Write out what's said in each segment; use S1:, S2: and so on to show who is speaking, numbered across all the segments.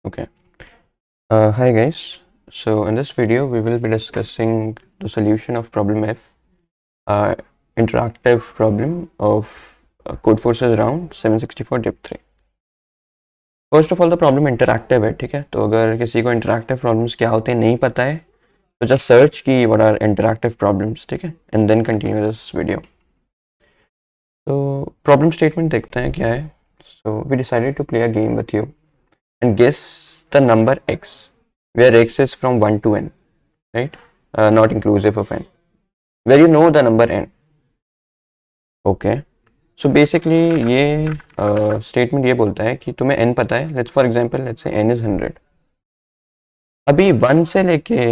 S1: Okay. Hi guys. So in this video we will be discussing the solution of problem F, interactive problem of Codeforces round 764 div 3. First of all the problem interactive है, ठीक है। तो अगर किसी को interactive problems क्या होते हैं नहीं पता है तो जस्ट सर्च की व्हाट आर इंटरैक्टिव प्रॉब्लम्स, ठीक है, and then continue this video. तो प्रॉब्लम स्टेटमेंट देखते हैं क्या है। So we decided to play a game with you and guess the number x where x is from 1 to n, right? Not inclusive of n, where you know the number n. Okay, so basically ये statement ये बोलता है कि तुम्हें n पता है। let's for example let's say n is 100। अभी 1 से लेके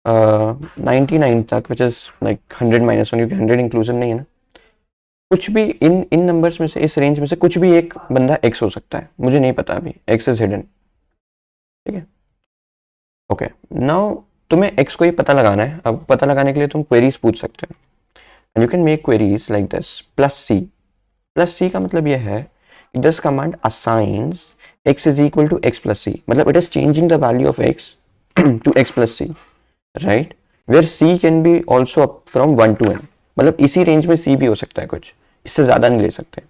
S1: 99 तक which is like 100 minus 1, क्योंकि 100 इंक्लूसिव नहीं है ना, कुछ भी इन इन नंबर्स में से, इस रेंज में से कुछ भी एक बंदा x हो सकता है, मुझे नहीं पता अभी, x इज हिडन, ठीक है। ओके, नाउ तुम्हें x को ही पता लगाना है। अब पता लगाने के लिए तुम क्वेरीज पूछ सकते हो and you can make queries like this plus C. Plus C का मतलब यह है कि this command assigns x is equal to x plus C, मतलब it is changing the value of x to x plus C, right, where c can be also from 1 to n, मतलब इसी range में c भी हो सकता है, कुछ इससे ज्यादा नहीं ले सकते,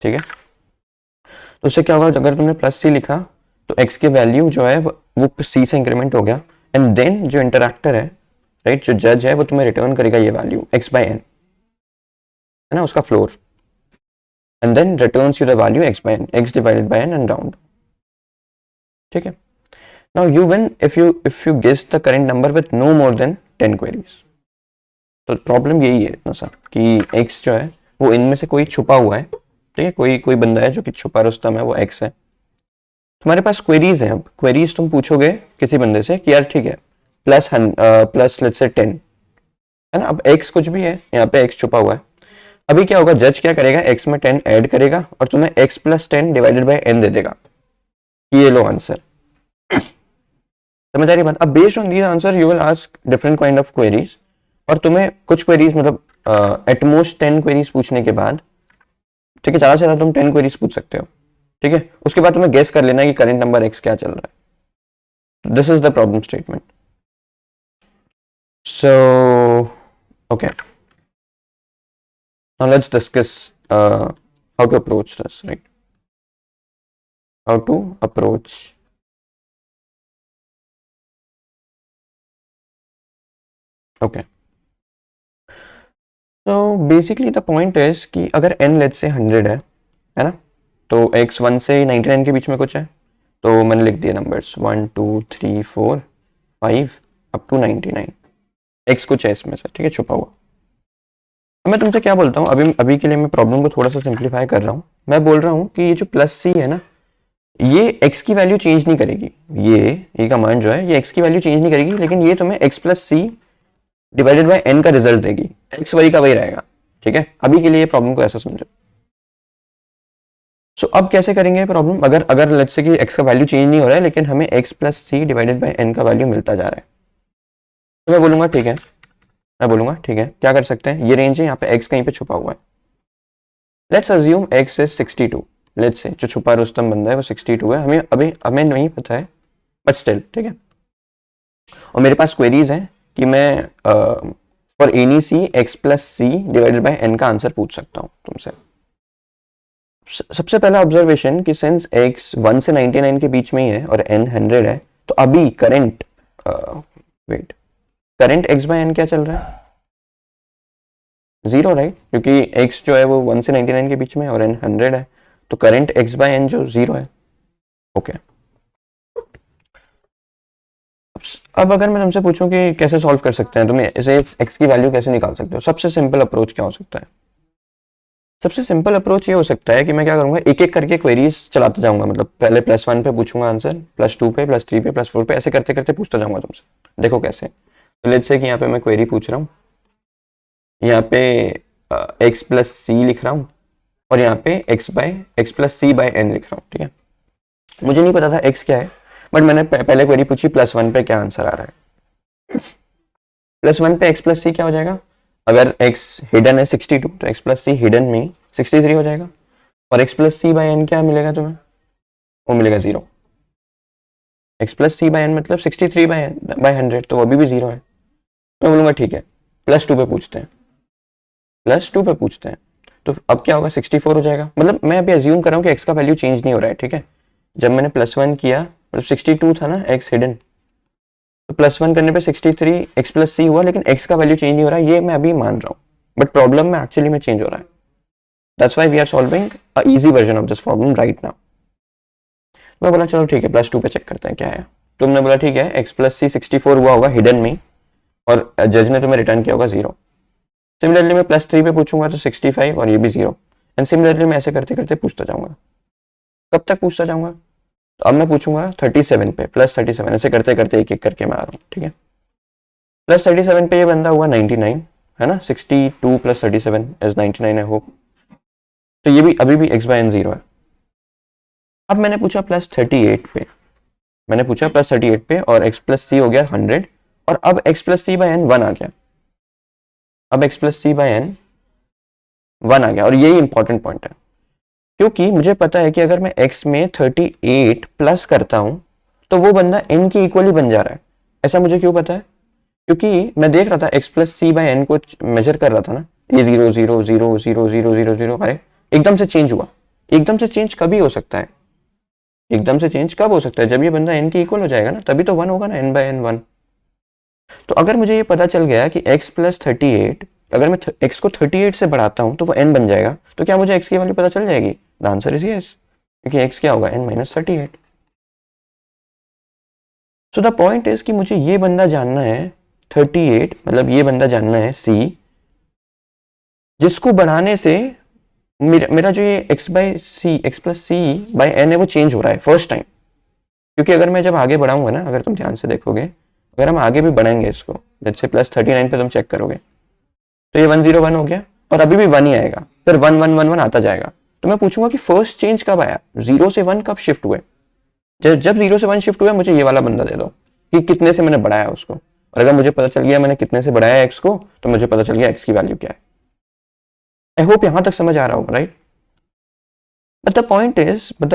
S1: ठीक है। तो उससे क्या होगा, अगर तुमने प्लस सी लिखा तो x की वैल्यू जो है वो c से इंक्रीमेंट हो गया एंड देन जो इंटरैक्टर है, राइट, जो जज है वो तुम्हें रिटर्न करेगा ये वैल्यू x बाय n, है ना, उसका floor, and then returns you the value x by n, x divided by n and round, ठीक है। Now you win if you guess the current number with no more than 10 queries. तो problem यही है ना sir कि x जो है वो इनमें से कोई छुपा हुआ है, ठीक है, कोई बंदा है जो कि छुपा रुस्तम है, वो x है। तुम्हारे पास क्वेरीज हैं, अब क्वेरीज तुम पूछोगे किसी बंदे से कि यार ठीक है प्लस लेट्स से 10, है ना। अब x कुछ भी है, यहाँ पे x छुपा हुआ है। अभी क्या होगा, जज क्या करेगा, x में 10 ऐड करेगा और तुम्हें x plus 10 divided by n दे देगा, ये लो आंसर। समझ आ रही बात। अब based on these answer you will ask different kind of queries, और तुम्हें कुछ क्वेरीज मतलब एटमोस्ट 10 क्वेरीज पूछने के बाद, ठीक है, ज्यादा से ज्यादा तुम 10 क्वेरीज पूछ सकते हो, ठीक है। उसके बाद तुम्हें गेस कर लेना है कि करंट नंबर x क्या चल रहा है। This is the problem statement. So okay, now let's discuss how to approach this, right, how to approach. Okay, तो बेसिकली द पॉइंट इज कि अगर n लेट्स से 100 है ना, तो x 1 से 99 के बीच में कुछ है, तो मैंने लिख दिया नंबर्स 1 2 3 4 5 अप टू 99, x कुछ है इसमें से, ठीक है, छुपा हुआ। अब मैं तुमसे क्या बोलता हूँ, अभी के लिए मैं प्रॉब्लम को थोड़ा सा सिंप्लीफाई कर रहा हूँ। मैं बोल रहा हूँ कि ये जो प्लस सी है ना, ये x की वैल्यू चेंज नहीं करेगी, ये कमांड जो है ये x की वैल्यू चेंज नहीं करेगी, लेकिन ये तुम्हें x plus C divided by n का रिजल्ट देगी, x वही का वही रहेगा, ठीक है। अभी के लिए प्रॉब्लम को ऐसा समझो। सो अब कैसे करेंगे प्रॉब्लम, अगर लेट्स से कि x का वैल्यू चेंज नहीं हो रहा है लेकिन हमें x plus C divided by n का वैल्यू मिलता जा रहा है, तो मैं बोलूंगा ठीक है, क्या कर सकते हैं, ये रेंज है, यहाँ पे x कहीं पे छुपा हुआ है। Let's assume x is 62, let's say जो छुपा रुस्तम बंदा है वो 62 है, हमें नहीं पता है, बट स्टिल ठीक है। और मेरे पास क्वेरीज है कि मैं for any C x plus C divided by n का आंसर पूछ सकता हूँ तुमसे। सबसे पहला ऑब्जर्वेशन कि सिंस x 1 से 99 के बीच में ही है और n 100 है, तो अभी करंट x बाय n क्या चल रहा है, 0, राइट, क्योंकि x जो है वो 1 से 99 के बीच में और n 100 है, तो करंट x बाय n जो 0 है। ओके, अब अगर मैं तुमसे पूछूं कि कैसे सॉल्व कर सकते हैं, तुम्हें इसे x की वैल्यू कैसे निकाल सकते हो, सबसे सिंपल अप्रोच क्या हो सकता है। सबसे सिंपल अप्रोच ये हो सकता है कि मैं क्या करूंगा, एक एक करके क्वेरीज चलाता जाऊंगा, मतलब पहले +1 पे पूछूंगा आंसर, +2 पे, +3 पे, +4 पे, ऐसे करते करते पूछता जाऊंगा तुमसे। देखो कैसे, तो लेट्स से कि यहाँ पे मैं क्वेरी पूछ रहा हूँ, यहाँ पे x प्लस सी लिख रहा हूँ और यहाँ पे x plus C by n लिख रहा हूँ, ठीक है। मुझे नहीं पता था x क्या है, बट मैंने पहले क्वेरी पूछी +1 पे क्या आंसर आ रहा है। +1 पे x प्लस सी क्या हो जाएगा, अगर x हिडन है 62 तो x प्लस सी हिडन में 63 हो जाएगा, और x plus C by n क्या मिलेगा तुम्हें, वो मिलेगा 0। X plus C by N मतलब 63 बाई 100, तो वो अभी भी 0 है। मैं बोलूँगा ठीक है +2 पे पूछते हैं, +2 पे पूछते हैं। तो अब क्या होगा, 64 हो जाएगा। मतलब मैं अभी अज्यूम कर रहा हूँ कि एक्स का वैल्यू चेंज नहीं हो रहा है, ठीक है। जब मैंने +1 किया मतलब 62 था ना एक्स हिडन, तो +1 करने पे 63 एक्स प्लस सी हुआ, लेकिन एक्स का वैल्यू चेंज नहीं हो रहा है, ये मैं अभी मान रहा हूँ। बट प्रॉब्लम में एक्चुअली में चेंज हो रहा है। That's why we are solving a easy version of this problem right now. मैं बोला चलो ठीक है +2 पे चेक करते हैं क्या है। तुमने बोला ठीक है एक्स प्लस सी 64 हुआ होगा हिडन में, और जज ने तुम्हें रिटर्न किया होगा 0। सिमिलरली मैं +3 पे पूछूंगा तो 65 और ये भी 0। एंड सिमिलरली मैं ऐसे करते करते पूछता जाऊंगा। कब तक पूछता जाऊंगा, तो अब मैं पूछूंगा 37 पे, +37, ऐसे करते करते एक एक करके मैं आ रहा हूँ, ठीक है। +37 पे ये बंदा हुआ 99, है ना। 62 + 37 इज 99 आई होप। तो ये भी अभी भी x बाय n 0 है। अब मैंने पूछा +38 पे, मैंने पूछा +38 पे, और x प्लस सी हो गया 100, और अब x plus C by n 1 आ गया। अब x plus C by n 1 आ गया, और यही इंपॉर्टेंट पॉइंट है, क्योंकि मुझे पता है कि अगर मैं x में 38 प्लस करता हूं तो वो बंदा n के इक्वली बन जा रहा है। ऐसा मुझे क्यों पता है, क्योंकि मैं देख रहा था x plus C by n को मेजर कर रहा था ना, ये 0 0 0 0 0 0 0 अरे एकदम से चेंज हुआ। एकदम से चेंज कभी हो सकता है, एकदम से चेंज कब हो सकता है, जब ये बंदा n के इक्वल हो जाएगा ना, तभी तो 1 होगा ना, n बाय n 1। तो अगर मुझे ये पता चल गया कि x प्लस 38, अगर मैं x को 38 से बढ़ाता हूं तो वो n बन जाएगा, तो क्या मुझे x की वैल्यू पता चल जाएगी? द आंसर इज यस, क्योंकि x क्या होगा, n minus 38। So the point is कि मुझे ये बंदा जानना है 38, मतलब ये बंदा जानना है c, जिसको बढ़ाने से मेरा जो ये x by C, x plus C by n है, वो चेंज हो रहा है फर्स्ट टाइम। क्योंकि अगर मैं जब आगे बढ़ाऊंगा ना, अगर तुम ध्यान से देखोगे, अगर हम आगे भी बढ़ाएंगे इसको, जैसे +39 पे तुम चेक करोगे, तो ये 101 हो गया, और अभी भी 1 ही आएगा, फिर 1111 आता जाएगा। तो मैं पूछूंगा कि फर्स्ट चेंज कब आया, 0 से 1 कब शिफ्ट हुए? जब 0 से 1 शिफ्ट हुआ, मुझे ये वाला बंदा दे दो कि कितने से मैंने बढ़ाया उसको, और अगर मुझे पता चल गया मैंने कितने से बढ़ाया x को, तो मुझे पता चल गया x की वैल्यू क्या है। आई होप यहां तक समझ आ रहा होगा, right. But the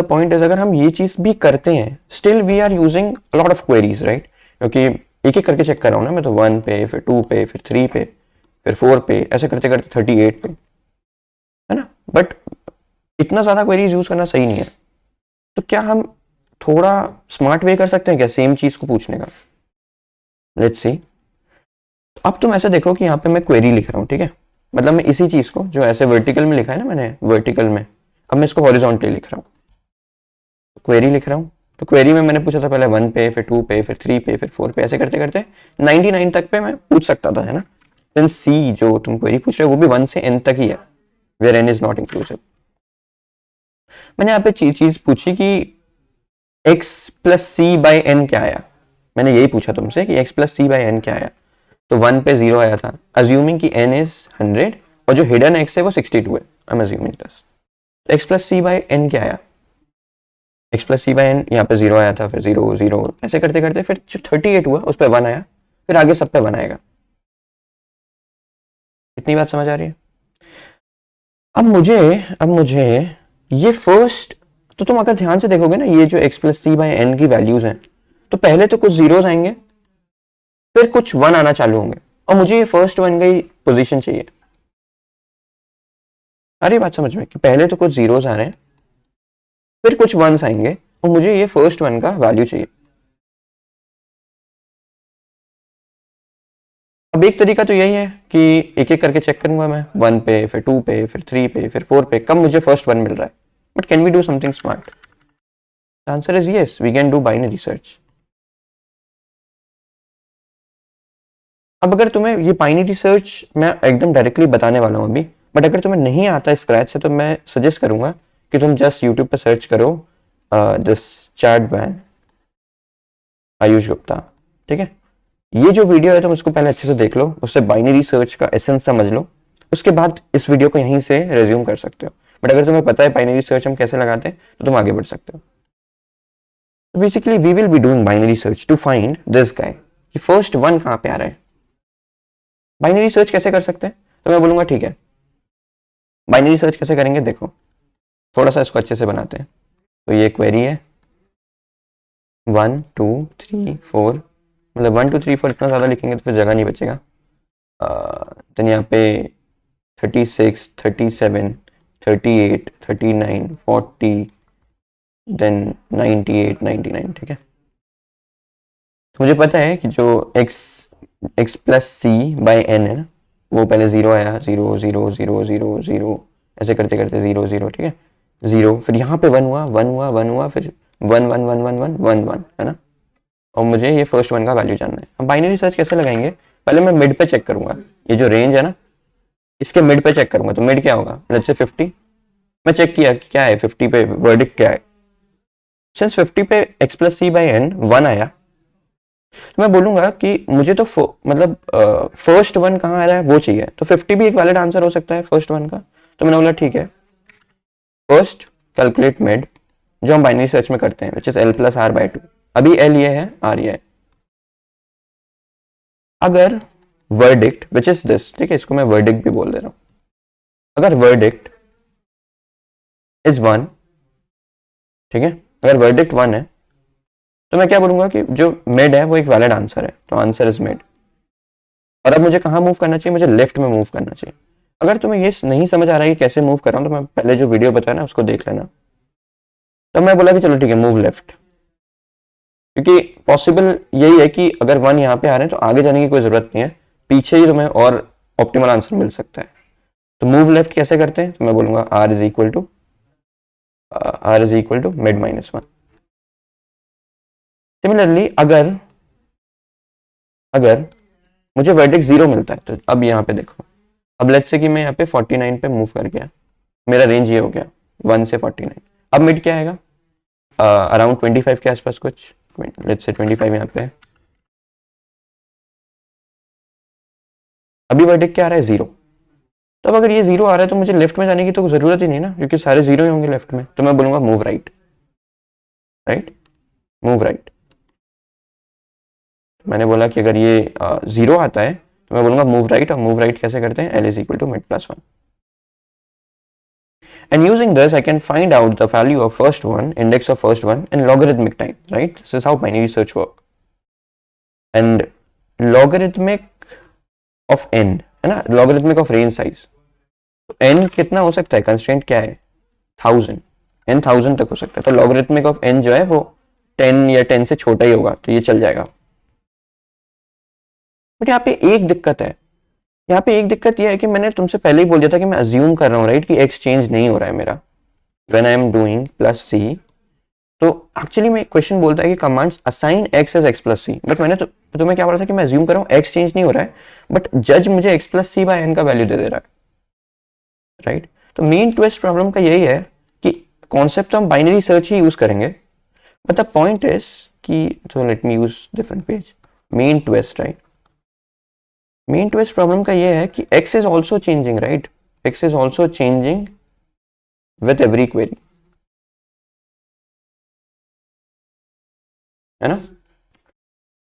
S1: point is अगर हम ये चीज भी करते हैं, still we are using lot of queries, right. क्योंकि एक एक करके चेक कर रहा हूं ना मैं, तो 1 पे, फिर 2 पे, फिर 3 पे, फिर 4 पे, ऐसे करते करते 38 पे, है ना। बट इतना ज्यादा क्वेरीज यूज करना सही नहीं है। तो क्या हम थोड़ा स्मार्ट वे कर सकते हैं क्या सेम चीज को पूछने का? Let's see. अब तुम ऐसे देखो कि यहाँ पे मैं क्वेरी लिख रहा हूँ, ठीक है। मतलब मैं इसी चीज को जो ऐसे वर्टिकल में लिखा है ना मैंने, वर्टिकल में, अब मैं इसको हॉरिजॉन्टली लिख रहा हूँ, क्वेरी लिख रहा हूँ। तो क्वेरी में मैंने पूछा था पहले 1 पे, फिर 2 पे, फिर 3 पे, फिर 4 पे, ऐसे करते करते 99 तक पे मैं पूछ सकता था, है ना। सिंस सी जो तुम क्वेरी पूछ रहे हो वो भी 1 से n तक ही है, where n is not inclusive. मैंने यहाँ पे चीज पूछी कि x plus C by N क्या आया। मैंने यही पूछा तुमसे कि x plus C by N क्या आया, तो 1 पे 0 आया था, अज्यूमिंग कि n इज 100 और जो हिडन x है वो 62 है, I am assuming this. x plus C by N क्या आया, x plus C by N, यहाँ पे 0 आया था, फिर 0 0, ऐसे करते करते फिर जो 38 हुआ उस पर 1 आया, फिर आगे सब पे 1 आएगा। इतनी बात समझ आ रही है? अब मुझे ये फर्स्ट, तो तुम अगर ध्यान से देखोगे ना, ये जो x plus C by N की वैल्यूज हैं, तो पहले तो कुछ जीरोस आएंगे, फिर कुछ 1 आना चालू होंगे, और मुझे ये फर्स्ट 1 की पोजीशन चाहिए। अरे बात समझ में, कि पहले तो कुछ जीरोस आ रहे हैं, फिर कुछ 1s आएंगे, और मुझे ये फर्स्ट 1 का वैल्यू चाहिए। अब एक तरीका तो यही है कि एक एक करके चेक करूंगा मैं, 1 पे, फिर 2 पे, फिर 3 पे, फिर 4 पे, कब मुझे फर्स्ट 1 मिल रहा है। But can we do something smart? The answer is yes, we can do binary search. अब अगर तुम्हें ये बाइनरी सर्च मैं एकदम डायरेक्टली बताने वाला हूं अभी, बट अगर तुम्हें नहीं आता स्क्रैच से, तो मैं सजेस्ट करूंगा कि तुम जस्ट यूट्यूब पे सर्च करो this chat ban Ayush Gupta, ठीक है। ये जो वीडियो है तुम उसको पहले अच्छे से देख लो, उससे बाइनरी सर्च का एसेंस समझ लो, उसके बाद इस वीडियो को यहीं से रेज्यूम कर सकते हो। बट अगर तुम्हें पता है बाइनरी सर्च हम कैसे लगाते हैं, तो तुम आगे बढ़ सकते हो। तो basically we will be doing binary search to find this guy, कि फर्स्ट 1 कहां पे आ रहा है। बाइनरी सर्च कैसे कर सकते हैं, तो मैं बोलूंगा ठीक है, बाइनरी सर्च कैसे करेंगे, देखो थोड़ा सा इसको अच्छे से बनाते हैं। तो ये क्वेरी है, 1 2 3 4, मतलब 1 2 3 4 इतना ज़्यादा लिखेंगे तो फिर जगह नहीं बचेगा। देन यहाँ पे 36 37 38 39 40, देन 98 99, ठीक है। तो मुझे पता है कि जो x plus C by N है ना, वो पहले 0 आया, 0 0 0 0 0, ऐसे करते करते 0 0, ठीक है, 0, फिर यहाँ पे 1 हुआ 1 हुआ 1 हुआ, फिर 1 1 1 1 1 1 1, है ना। और मुझे ये फर्स्ट वन का वैल्यू जानना है। हम बाइनरी सर्च कैसे लगाएंगे, पहले मैं मिड पे चेक करूंगा, ये जो रेंज है ना इसके मिड पे चेक करूंगा। तो मिड क्या होगा, लेट्स से 50, मैं चेक किया कि क्या है 50 पे वर्डिक्ट क्या है। सिंस 50 पे x plus C by N 1 आया, तो मैं बोलूंगा कि मुझे तो मतलब फर्स्ट वन कहाँ आ रहा है वो चाहिए। तो 50 भी एक वैलिड आंसर हो सकता है फर्स्ट वन का। तो मैंने बोला ठीक है, फर्स्ट कैलकुलेट मिड, जो हम बाइनरी सर्च में करते हैं, which is l plus R by 2। अभी l ये है, r ये है। अगर वर्डिक्ट विच इज दिस, ठीक है, इसको मैं वर्डिक्ट भी बोल दे रहा हूं, अगर वर्डिक्ट इज 1, ठीक है, अगर वर्डिक्ट 1 है तो मैं क्या बोलूंगा कि जो मिड है वो एक वैलिड आंसर है, तो आंसर इज मिड। और अब मुझे कहाँ मूव करना चाहिए, मुझे लेफ्ट में मूव करना चाहिए। अगर तुम्हें ये नहीं समझ आ रहा है कि कैसे मूव कर रहा हूँ, तो मैं पहले जो वीडियो बताया ना उसको देख लेना। तो मैं बोला कि चलो ठीक है मूव लेफ्ट, क्योंकि पॉसिबल यही है कि अगर 1 यहाँ पे आ रहे हैं तो आगे जाने की कोई जरूरत नहीं है, पीछे ही तुम्हें और ऑप्टिमल आंसर मिल सकता है। तो मूव लेफ्ट कैसे करते हैं, तो मैं बोलूंगा r is equal to mid minus 1। Similarly अगर अगर मुझे वर्डिक्ट 0 मिलता है, तो अब यहाँ पे देखो, अब लेट्स से कि मैं यहाँ पे 49 पे मूव कर गया, मेरा रेंज ये हो गया 1 से 49। अब मिड क्या आएगा, अराउंड 25 के आसपास कुछ, लेट्स से 25 यहाँ पे। अभी वर्डिक्ट क्या आ रहा है 0। तो अब अगर ये 0 आ रहा है तो मुझे लेफ्ट में जाने की तो जरूरत ही नहीं ना, क्योंकि सारे 0 ही होंगे लेफ्ट में। तो मैं बोलूंगा मूव राइट, मूव राइट। मैंने बोला कि अगर ये 0 आता है तो मैं बोलूंगा मूव राइट, और मूव राइट कैसे करते हैं, l is equal to mid plus 1। And using this, I can find out the value of first one, index of first one, in logarithmic time, right? This is how binary search work. And logarithmic of n, है ना, logarithmic of range size. तो n कितना हो सकता है, constraint क्या है 1000, n 1000 तक हो सकता है। तो logarithmic of n जो है वो 10 या 10 से छोटा ही होगा, तो ये चल जाएगा। बट यहाँ पे एक दिक्कत है, यहाँ पे एक दिक्कत यह है कि मैंने तुमसे पहले ही बोल दिया था कि मैं अज्यूम कर रहा हूँ, राइट, कि एक्स चेंज नहीं हो रहा है मेरा when I am doing plus C. तो एक्चुअली में क्वेश्चन बोलता है कि commands assign X as X plus C, but मैंने तुम्हें क्या बोला था कि मैं अज्यूम कर रहा हूँ एक्स चेंज नहीं हो रहा है, बट जज मुझे x plus C bye N का वैल्यू दे दे रहा है, राइट। तो मेन ट्विस्ट प्रॉब्लम का यही है कि कॉन्सेप्ट हम बाइनरी सर्च ही यूज करेंगे, बट द पॉइंट इज कि, तो लेट मी use different page. Main twist, right, main twist problem का ये है कि x is also changing, right? x is also changing with every query, है ना।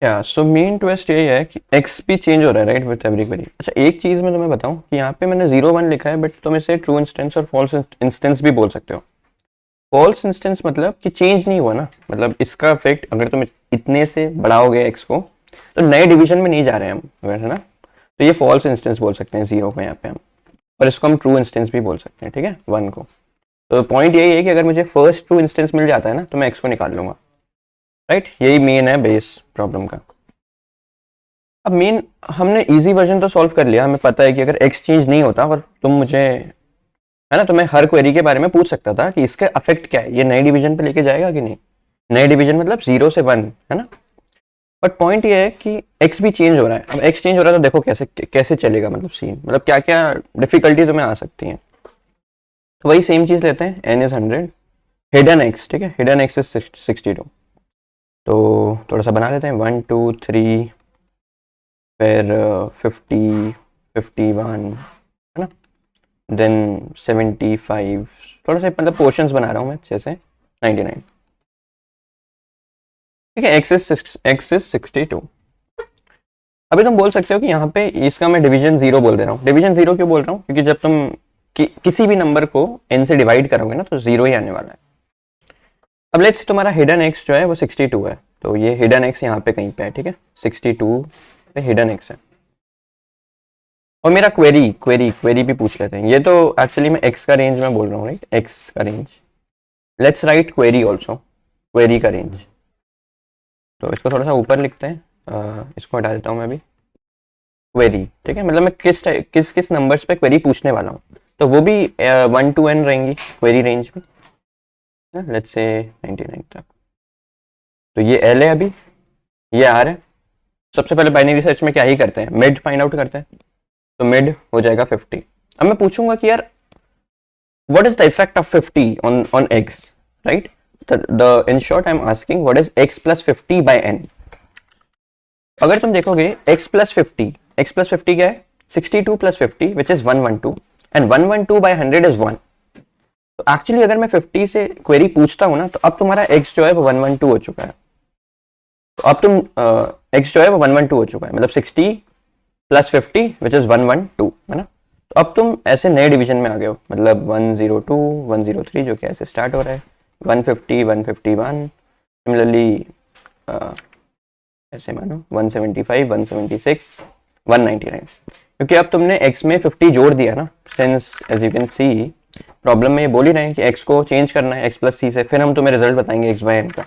S1: या सो मेन ट्विस्ट ये है कि x भी चेंज हो रहा है, राइट, विथ एवरी क्वेरी। अच्छा एक चीज मैं तुम्हें बताऊं कि यहाँ पे मैंने 0 1 लिखा है, बट तुम इसे ट्रू इंस्टेंस और फॉल्स इंस्टेंस भी बोल सकते हो। फॉल्स इंस्टेंस मतलब कि चेंज नहीं हुआ ना, मतलब इसका इफेक्ट अगर तुम इतने से बढ़ाओगे x को तो नए डिवीजन में नहीं जा रहे हैं हम, है ना। तो ये फॉल्स इंस्टेंस बोल सकते हैं 0 को यहाँ पे हम, और इसको हम ट्रू इंस्टेंस भी बोल सकते हैं, ठीक है, 1 को। तो पॉइंट यही है कि अगर मुझे फर्स्ट ट्रू इंस्टेंस मिल जाता है ना तो मैं x को निकाल लूंगा, राइट। यही मेन है बेस प्रॉब्लम का। अब मेन हमने इजी वर्जन तो सॉल्व कर लिया, हमें पता है कि अगर x चेंज नहीं होता और तुम मुझे, है ना, तो मैं हर क्वेरी के बारे में पूछ सकता था कि इसका अफेक्ट क्या है, ये नए डिवीजन पे लेके जाएगा कि नहीं। नए डिवीजन मतलब 0 से 1, है ना। बट पॉइंट ये है कि x भी चेंज हो रहा है। अब x चेंज हो रहा है तो देखो कैसे कैसे चलेगा, मतलब सीन, मतलब क्या क्या डिफिकल्टी तुम्हें आ सकती है। तो वही सेम चीज लेते हैं, n इज 100, हिडन x, ठीक है, हिडन x इज 62। तो थोड़ा सा बना लेते हैं, 1 2 3 फिर 50 51, है ना, देन 75, थोड़ा सा मतलब पोर्शंस बना रहा हूँ मैं अच्छे से, 99, ठीक है, x इज 62। अभी तुम बोल सकते हो कि यहाँ पे इसका मैं डिवीजन 0 बोल दे रहा हूँ। डिवीजन 0 क्यों बोल रहा हूँ, क्योंकि जब तुम किसी भी नंबर को n से डिवाइड करोगे ना तो 0 ही आने वाला है। अब लेट्स तुम्हारा हिडन एक्स जो है वो 62 है, तो ये हिडन एक्स यहाँ पे कहीं पे है, ठीक है, 62 पे हिडन एक्स है। और मेरा क्वेरी भी पूछ लेते हैं, ये तो एक्चुअली मैं एक्स का रेंज में बोल रहा हूँ, राइट, एक्स का range. Let's write query also, query का रेंज। तो इसको थोड़ा सा ऊपर लिखते हैं, इसको हटा देता हूँ मैं अभी, क्वेरी, ठीक है, मतलब मैं किस किस नंबर्स पे क्वेरी पूछने वाला हूँ, तो वो भी 1 to n रहेंगी क्वेरी रेंज में, लेट्स से 99 तक। तो ये एल है, अभी ये आर है। सबसे पहले बाइनरी सर्च में क्या ही करते हैं, मिड फाइंड आउट करते हैं, तो मिड हो जाएगा 50। अब मैं पूछूंगा कि यार what is the effect of 50 on x, right, the in short I am asking what is x plus 50 by n। अगर तुम देखोगे x प्लस 50 क्या है, 62 plus 50 which is 112 and 112 by 100 is 1। तो एक्चुअली अगर मैं 50 से क्वेरी पूछता हूं ना, तो अब तुम्हारा x जो है वो 112 हो चुका है। तो अब तुम x जो है वो 112 हो चुका है, मतलब 60 प्लस 50 विच इज 112, है ना। तो अब तुम ऐसे नए डिवीजन में आ गए हो, मतलब 102 103 जो कि ऐसे स्टार्ट हो रहा है, 150 151, सिमिलरली ऐसे मानो 175 176 199, क्योंकि अब तुमने x में 50 जोड़ दिया ना। Since as you can see problem में ये बोल ही रहे हैं कि x को चेंज करना है x प्लस सी से, फिर हम तुम्हें रिजल्ट बताएंगे x बाय n का।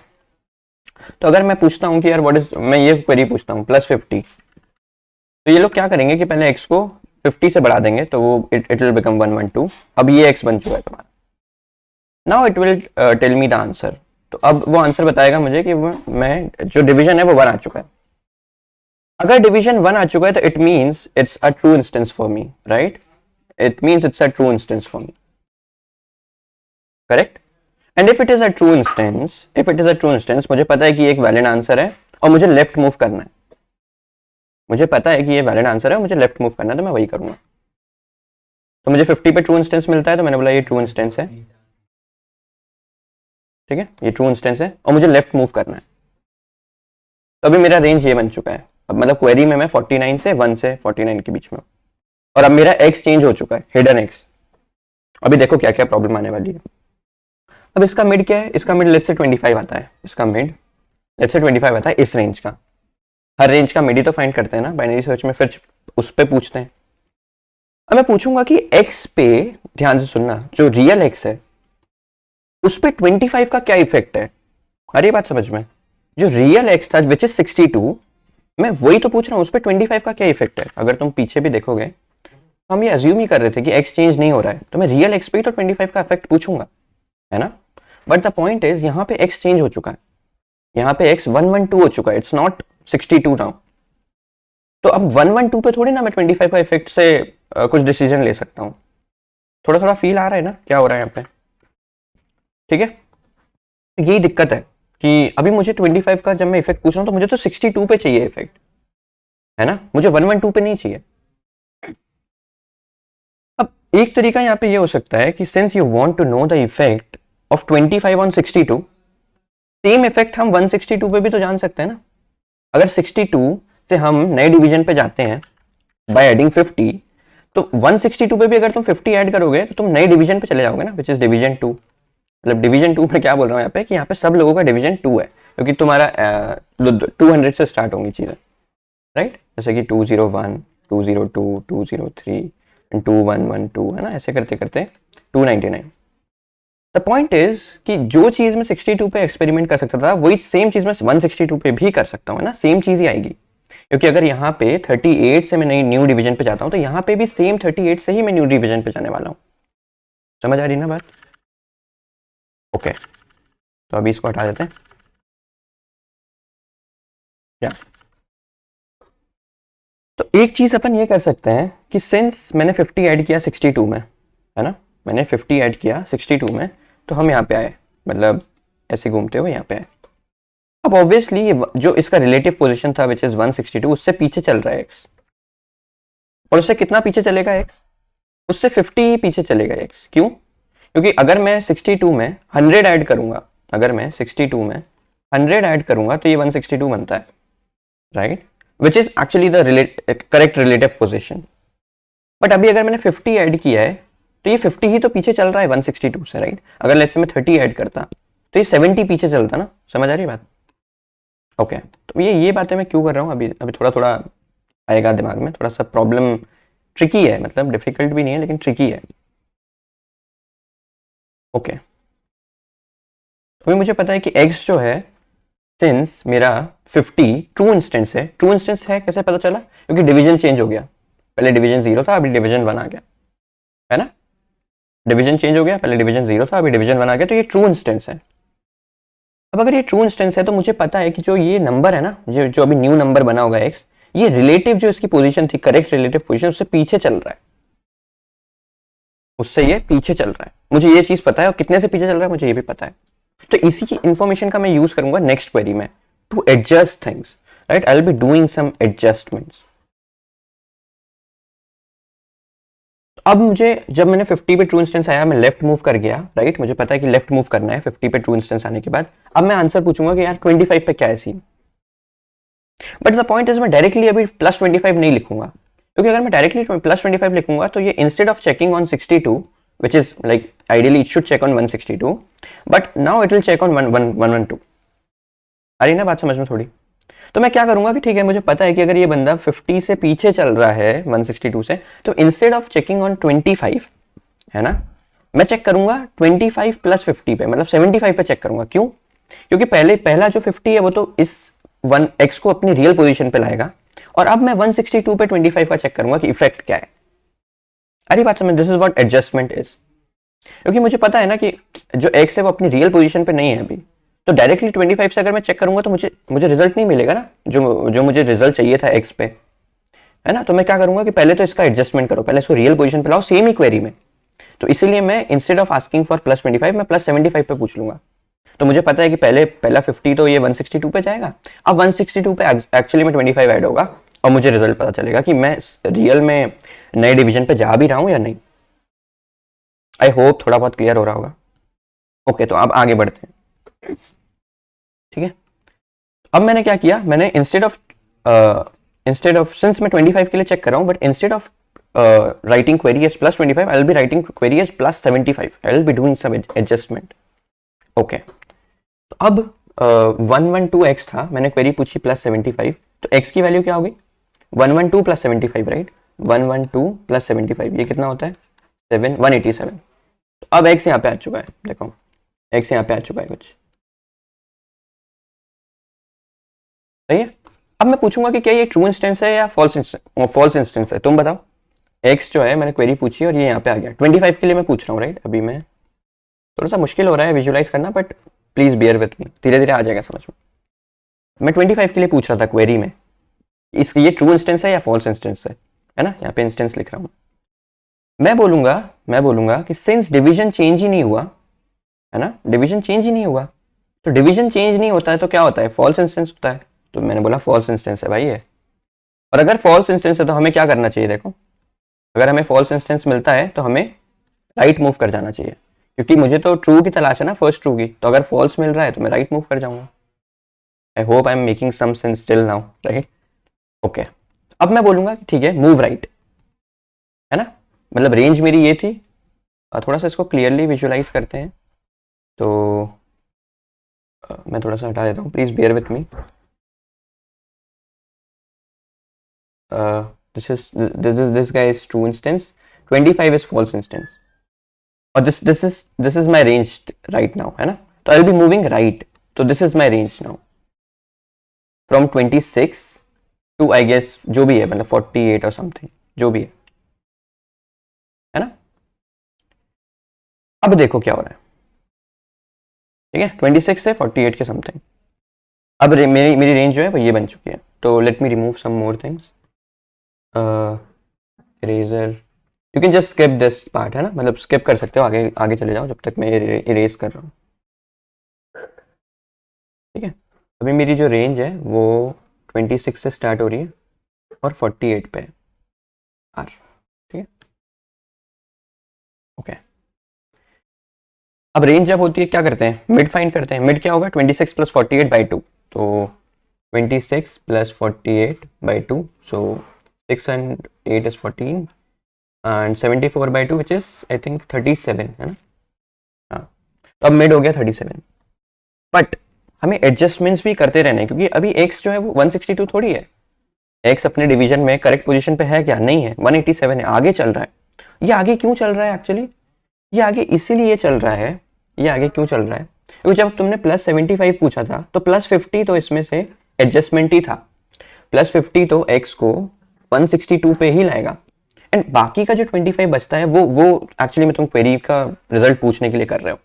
S1: तो अगर मैं पूछता हूँ कि यार व्हाट इज, मैं ये क्वेरी पूछता हूँ प्लस 50, तो ये लोग क्या करेंगे कि पहले x को 50 से बढ़ा देंगे, तो वो इट विल बिकम 112। अब ये x बन चुका है तुम्हारा, now it will tell me the answer. तो अब वो आंसर बताएगा मुझे कि मैं जो डिवीजन है वो 1 आ चुका है। अगर डिवीजन 1 आ चुका है तो it means it's a true instance for me, right, it means it's a true instance for me, correct. And if it is a true instance, मुझे पता है कि एक वैलिड आंसर है और मुझे लेफ्ट मूव करना है, मुझे पता है कि ये वैलिड आंसर है, मुझे लेफ्ट मूव करना है, तो मैं वही करूंगा। तो मुझे 50 पे ट्रू इंस्टेंस मिलता है, तो मैंने बोला ये ट्रू इंस्टेंस है, ठीक है, ये ट्रू इंस्टेंस है और मुझे लेफ्ट मूव करना है। तो अभी मेरा रेंज ये बन चुका है, अब मतलब क्वेरी में मैं 49 से 1 से 49 के बीच में, और अब मेरा x चेंज हो चुका है, हिडन x। अभी देखो क्या क्या प्रॉब्लम आने वाली है। अब इसका मिड क्या है, इसका मिड लेट्स से 25 आता है, इसका मिड लेट्स से 25 आता है इस रेंज का। हर रेंज का मिड ही तो फाइंड करते हैं ना बाइनरी सर्च में, फिर उस पे पूछते हैं। अब मैं पूछूंगा कि x पे, ध्यान से सुनना, जो रियल x है उस पे 25 का क्या इफेक्ट है। अरे बात समझ में, जो रियल x था विच इज 62, मैं वही तो पूछ रहा हूँ, उस पे 25 का क्या इफेक्ट है। अगर तुम पीछे भी देखोगे, हम ये अज्यूम ही कर रहे थे कि x चेंज नहीं हो रहा है, तो मैं रियल x पे ही तो 25 का इफेक्ट पूछूंगा, है ना। बट द पॉइंट इज यहाँ पे x चेंज हो चुका है, यहाँ पे x 112 हो चुका है, इट्स नॉट 62 नाउ। तो अब 112 पे थोड़ी ना मैं 25 का इफेक्ट से कुछ डिसीजन ले सकता हूँ। थोड़ा थोड़ा फील आ रहा है ना क्या हो रहा है यहाँ पे, ठीक है। यही दिक्कत है कि अभी मुझे 25 का जब मैं इफेक्ट पूछ रहा हूँ, तो मुझे तो 62 पे चाहिए इफेक्ट, है ना, मुझे 112 पे नहीं चाहिए। अब एक तरीका यहाँ पे ये हो सकता है कि since you want to know the effect of 25 on 62, same effect हम 162 पे भी तो जान सकते हैं ना। अगर 62 से हम नए डिवीजन पे जाते हैं बाय एडिंग 50, तो 162 पे भी अगर तुम 50 ऐड करोगे तो तुम नए डिवीजन पे चले जाओगे ना, विच इज डिवीजन 2। मतलब डिवीजन 2 में क्या बोल रहा हूँ यहाँ पे कि यहाँ पे सब लोगों का डिवीजन 2 है, क्योंकि तुम्हारा 200 से स्टार्ट होंगी चीजें, राइट, जैसे कि 201 202 203 2112, है ना, ऐसे करते करते 299। द पॉइंट इज कि जो चीज मैं 62 पे एक्सपेरिमेंट कर सकता था, वही सेम चीज मैं 162 पे भी कर सकता हूँ, है ना, सेम चीज ही आएगी। क्योंकि अगर यहाँ पे 38 से मैं नई न्यू डिवीजन पे जाता हूँ, तो यहाँ पे भी सेम 38 से ही मैं न्यू डिवीजन पे जाने वाला हूँ। समझ आ रही ना बात, ओके। तो अभी इसको हटा देते हैं क्या। तो एक चीज अपन ये कर सकते हैं कि सिंस मैंने 50 ऐड किया 62 में, है ना, मैंने 50 ऐड किया 62 में, तो हम यहाँ पे आए, मतलब ऐसे घूमते हुए यहाँ पे आए। अब ऑब्वियसली ये जो इसका रिलेटिव पोजीशन था विच इज 162, उससे पीछे चल रहा है x, और उससे कितना पीछे चलेगा x, उससे 50 पीछे चलेगा x। क्यों, क्योंकि अगर मैं 62 में 100 ऐड करूंगा, अगर मैं 62 में 100 ऐड करूंगा तो ये 162 बनता है, right, which is actually the correct relative position. But अभी अगर मैंने 50 ऐड किया है, तो ये 50 ही तो पीछे चल रहा है 162 से, राइट। अगर लेट्स से मैं 30 ऐड करता, तो ये 70 पीछे चलता ना, समझ आ रही है बात? ओके तो ये बातें मैं क्यों कर रहा हूँ, अभी अभी थोड़ा थोड़ा आएगा दिमाग में, थोड़ा सा प्रॉब्लम ट्रिकी है, मतलब डिफिकल्ट भी नहीं है लेकिन ट्रिकी है। ओके अभी मुझे पता है कि x जो है, सिंस मेरा 50 ट्रू इंस्टेंस है, ट्रू इंस्टेंस है कैसे पता चला, क्योंकि डिवीजन चेंज हो गया, पहले डिवीजन 0 था अभी डिवीजन 1 आ गया, है ना? डिवीजन चेंज हो गया, पहले डिवीजन 0 था अभी डिवीजन 1 आ गया, तो ये ट्रू इंस्टेंस है। अब अगर ये ट्रू इंस्टेंस है तो मुझे पता है कि जो ये नंबर है ना, जो अभी न्यू नंबर बना होगा x, ये रिलेटिव जो इसकी पोजीशन थी, करेक्ट रिलेटिव पोजीशन, उससे पीछे चल रहा है, उससे ये पीछे चल रहा है, मुझे ये चीज पता है, और कितने से पीछे चल रहा है मुझे ये भी पता है। तो इसी की इंफॉर्मेशन का मैं यूज करूंगा नेक्स्ट क्वेरी में to adjust things, right? I will be doing some adjustments. अब मुझे जब मैंने 50 पे ट्रू इंस्टेंस आया, मैं लेफ्ट मूव कर गया, राइट? मुझे पता है कि लेफ्ट मूव करना है 50 पे ट्रू इंस्टेंस आने के बाद। अब मैं आंसर पूछूंगा कि यार 25 पे क्या है scene, but the point is मैं डायरेक्टली अभी प्लस 25 नहीं लिखूंगा, क्योंकि अगर मैं डायरेक्टली प्लस 25 लिखूंगा तो ये instead of checking on 62, which is like ideally it should check on 162, but now it will check on 112। आ रही ना बात समझ में थोड़ी? तो मैं क्या करूंगा कि ठीक है, मुझे पता है कि अगर ये बंदा 50 से पीछे चल रहा है 162 से, तो इंस्टेड ऑफ चेकिंग ऑन 25, है ना, मैं चेक करूंगा 25 प्लस 50 पे, मतलब 75 पे चेक करूंगा। क्यों? क्योंकि पहला जो 50 है वो तो इस 1x को अपनी रियल पोजीशन पे लाएगा, और अब मैं 162 पे 25 का चेक करूंगा कि इफेक्ट क्या है। अरे बात समझ, this is what adjustment is. क्योंकि मुझे पता है ना कि जो x है वो अपनी रियल पोजीशन पे नहीं है अभी, तो डायरेक्टली 25 से अगर मैं चेक करूंगा तो मुझे रिजल्ट नहीं मिलेगा ना, जो मुझे रिजल्ट चाहिए था x पे, है ना? तो मैं क्या करूंगा कि पहले तो इसका एडजस्टमेंट करो, पहले इसको रियल पोजीशन पे लाओ सेम ही क्वेरी में। तो इसीलिए मैं instead of asking for plus 25 मैं प्लस 75 पे पूछ लूंगा। तो मुझे पता है कि पहला 50 तो ये 162 पे जाएगा, अब 162 पे एक्चुअली में 25 ऐड होगा, और मुझे रिजल्ट पता चलेगा कि मैं रियल में नए डिवीजन पे जा भी रहा हूं या नहीं। आई होप थोड़ा बहुत क्लियर हो रहा होगा। ओके तो अब आगे बढ़ते हैं, ठीक है? अब मैंने क्या किया, मैंने इंस्टेड ऑफ सिंस मैं 25 के लिए चेक कर रहा हूं, but instead of writing query as plus 25, I will be writing query as plus 75. I will be doing some adjustment. Okay. तो अब 112x था, मैंने क्वेरी पूछी प्लस 75, तो x की वैल्यू क्या होगी? 112 प्लस 75, राइट? 112 प्लस 75 ये कितना होता है? 187। तो अब x यहाँ पे आ चुका है, देखो x यहाँ पे आ चुका है कुछ, सही है? अब मैं पूछूंगा कि क्या ये ट्रू इंस्टेंस है या फॉल्स इंस्टेंस है, तुम बताओ। x जो है मैंने क्वेरी पूछी और ये यहाँ पे आ गया, 25 के लिए मैं पूछ रहा हूँ, राइट? अभी मैं थोड़ा सा मुश्किल हो रहा है विजुलाइज करना, but please bear with me, धीरे धीरे आ जाएगा समझ में। मैं 25 के लिए पूछ रहा था क्वेरी में, इसकी ये ट्रू इंस्टेंस है या फॉल्स इंस्टेंस है ना? यहाँ पे इंस्टेंस लिख रहा हूँ। मैं बोलूंगा कि सिंस डिवीजन चेंज ही नहीं हुआ, है ना, डिवीजन चेंज ही नहीं हुआ, तो डिवीजन चेंज नहीं होता है तो क्या होता है? फॉल्स इंस्टेंस होता है। तो मैंने बोला फॉल्स इंस्टेंस है भाई ये। और अगर फॉल्स इंस्टेंस है तो हमें क्या करना चाहिए? देखो, अगर हमें फॉल्स इंस्टेंस मिलता है तो हमें राइट मूव कर जाना चाहिए, क्योंकि मुझे तो ट्रू की तलाश है ना, फर्स्ट ट्रू की। तो अगर फॉल्स मिल रहा है तो मैं राइट मूव कर जाऊंगा। I hope I am making some sense still now, right? Okay अब मैं बोलूंगा कि ठीक है मूव राइट, है ना, मतलब रेंज मेरी ये थी। थोड़ा सा इसको क्लियरली विजुलाइज करते हैं, तो मैं थोड़ा सा हटा देता हूँ, please bear with me. this guy is true instance, 25 is false instance, और this is my range right now, है ना? तो I'll be moving right, तो this is my range now from 26 to I guess जो भी है, मतलब 48 और समथिंग जो भी है ना? अब देखो क्या हो रहा है, ठीक है? 26 से 48 के समथिंग। अब मेरी रेंज जो है वो ये बन चुकी है। तो let me remove some more things. Eraser, you can just skip this part, है ना, मतलब स्किप कर सकते हो, आगे आगे चले जाओ जब तक मैं इरेज कर रहा हूँ, ठीक है? अभी मेरी जो रेंज है वो 26 से स्टार्ट हो रही है और 48 पे आर, ठीक है? ओके अब रेंज जब होती है क्या करते हैं? मिड फाइंड करते हैं। मिड क्या होगा? 26 प्लस 48 बाई 2, तो 26 plus 48 by 2, so 6 and 8 is 14 and 74 by 2 which is I think 37, है ना? हाँ, तो अब मिड हो गया 37। बट हमें एडजस्टमेंट्स भी करते रहने हैं, क्योंकि अभी एक्स जो है वो 162 थोड़ी है, एक्स अपने डिवीजन में करेक्ट पोजीशन पे है क्या? नहीं है, 187 है, आगे चल रहा है। ये आगे क्यों चल रहा है एक्चुअली? ये आगे इसीलिए चल रहा है, ये आगे क्यों चल रहा है? क्योंकि जब तुमने +75 पूछा था तो +50 तो इसमें से एडजस्टमेंट ही था, +50 तो एक्स को 162 पे ही लाएगा, एंड बाकी का जो 25 बचता है वो एक्चुअली मैं तुम क्वेरी का रिजल्ट पूछने के लिए कर रहे हो।